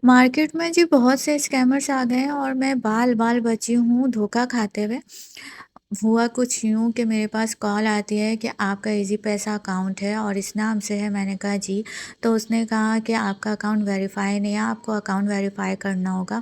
Market में जी बहुत से स्कैमर्स आ गए हैं और मैं बाल-बाल बची हूँ धोखा खाते हुए। हुआ कुछ यूँ कि मेरे पास कॉल आती है कि आपका ईज़ी पैसा अकाउंट है और इस नाम से है। मैंने कहा जी, तो उसने कहा कि आपका अकाउंट वेरीफ़ाई नहीं है, आपको अकाउंट वेरीफ़ाई करना होगा।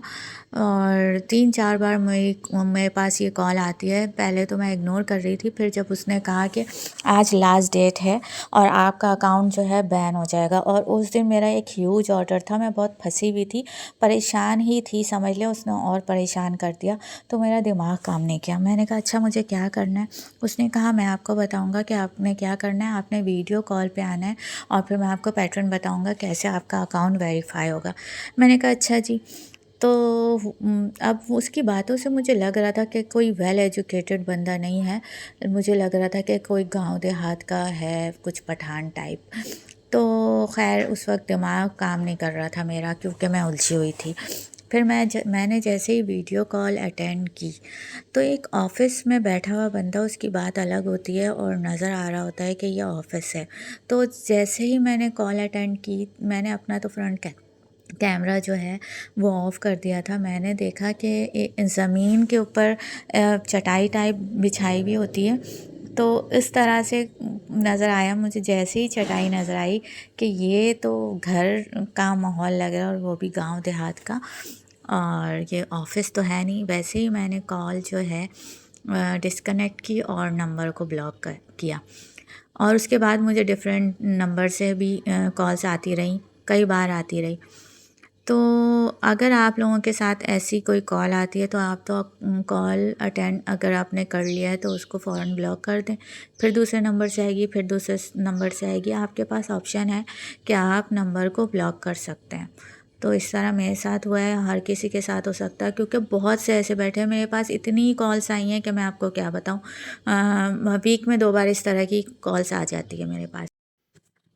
और 3-4 बार मेरे पास ये कॉल आती है। पहले तो मैं इग्नोर कर रही थी, फिर जब उसने कहा कि आज लास्ट डेट है और आपका अकाउंट जो है बैन हो जाएगा, और उस दिन मेरा एक ह्यूज ऑर्डर था। मैं बहुत फंसी हुई थी, परेशान ही थी समझ लें, उसने और परेशान कर दिया। तो मेरा दिमाग काम नहीं किया। मैंने कहा अच्छा मुझे क्या करना है? उसने कहा मैं आपको बताऊँगा कि आपने क्या करना है, आपने वीडियो कॉल पे आना है और फिर मैं आपको पैटर्न बताऊँगा कैसे आपका अकाउंट वेरीफ़ाई होगा। मैंने कहा अच्छा जी। तो अब उसकी बातों से मुझे लग रहा था कि कोई वेल एजुकेटेड बंदा नहीं है। मुझे लग रहा था कि कोई गाँव देहात का है, कुछ पठान टाइप। तो ख़ैर उस वक़्त दिमाग काम नहीं कर रहा था मेरा, क्योंकि मैं उलझी हुई थी। फिर मैंने जैसे ही वीडियो कॉल अटेंड की, तो एक ऑफ़िस में बैठा हुआ बंदा, उसकी बात अलग होती है और नज़र आ रहा होता है कि ये ऑफ़िस है। तो जैसे ही मैंने कॉल अटेंड की, मैंने अपना तो फ्रंट कैमरा जो है वो ऑफ़ कर दिया था। मैंने देखा कि ज़मीन के ऊपर चटाई टाइप बिछाई हुई होती है, तो इस तरह से नज़र आया मुझे। जैसे ही चटाई नज़र आई कि ये तो घर का माहौल लग रहा है, और वो भी गांव देहात का, और ये ऑफ़िस तो है नहीं। वैसे ही मैंने कॉल जो है डिस्कनेक्ट की और नंबर को ब्लॉक कर किया। और उसके बाद मुझे डिफरेंट नंबर से भी कॉल्स आती रहीं, कई बार आती रही। तो अगर आप लोगों के साथ ऐसी कोई कॉल आती है, तो आप तो कॉल अटेंड अगर आपने कर लिया है तो उसको फ़ौरन ब्लॉक कर दें। फिर दूसरे नंबर से आएगी, फिर दूसरे नंबर से आएगी। आपके पास ऑप्शन है कि आप नंबर को ब्लॉक कर सकते हैं। तो इस तरह मेरे साथ हुआ है, हर किसी के साथ हो सकता है, क्योंकि बहुत से ऐसे बैठे हैं। मेरे पास इतनी कॉल्स आई हैं कि मैं आपको क्या बताऊँ। वीक में 2 बार इस तरह की कॉल्स आ जाती है मेरे पास।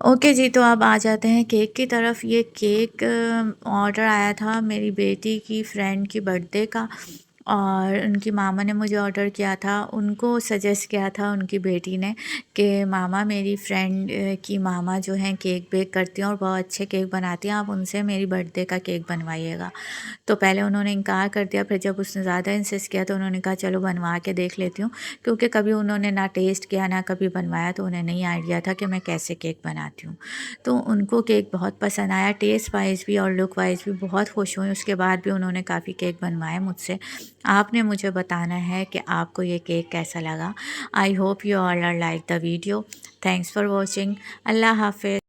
ओके जी, तो अब आ जाते हैं केक की तरफ। ये केक ऑर्डर आया था मेरी बेटी की फ्रेंड की बर्थडे का, और उनकी मामा ने मुझे ऑर्डर किया था। उनको सजेस्ट किया था उनकी बेटी ने कि मामा, मेरी फ्रेंड की मामा जो हैं केक बेक करती हैं और बहुत अच्छे केक बनाती हैं, आप उनसे मेरी बर्थडे का केक बनवाइएगा। तो पहले उन्होंने इनकार कर दिया, फिर जब उसने ज़्यादा इंसिस्ट किया तो उन्होंने कहा चलो बनवा के देख लेती हूँ, क्योंकि कभी उन्होंने ना टेस्ट किया ना कभी बनवाया, तो उन्हें नहीं आइडिया था कि मैं कैसे केक बनाती हूँ। तो उनको केक बहुत पसंद आया, टेस्ट वाइज़ भी और लुक वाइज़ भी बहुत खुश हुई। उसके बाद भी उन्होंने काफ़ी केक बनवाए मुझसे। आपने मुझे बताना है कि आपको ये केक कैसा लगा। I hope you all are like the video. Thanks for watching. अल्लाह हाफ़िज़।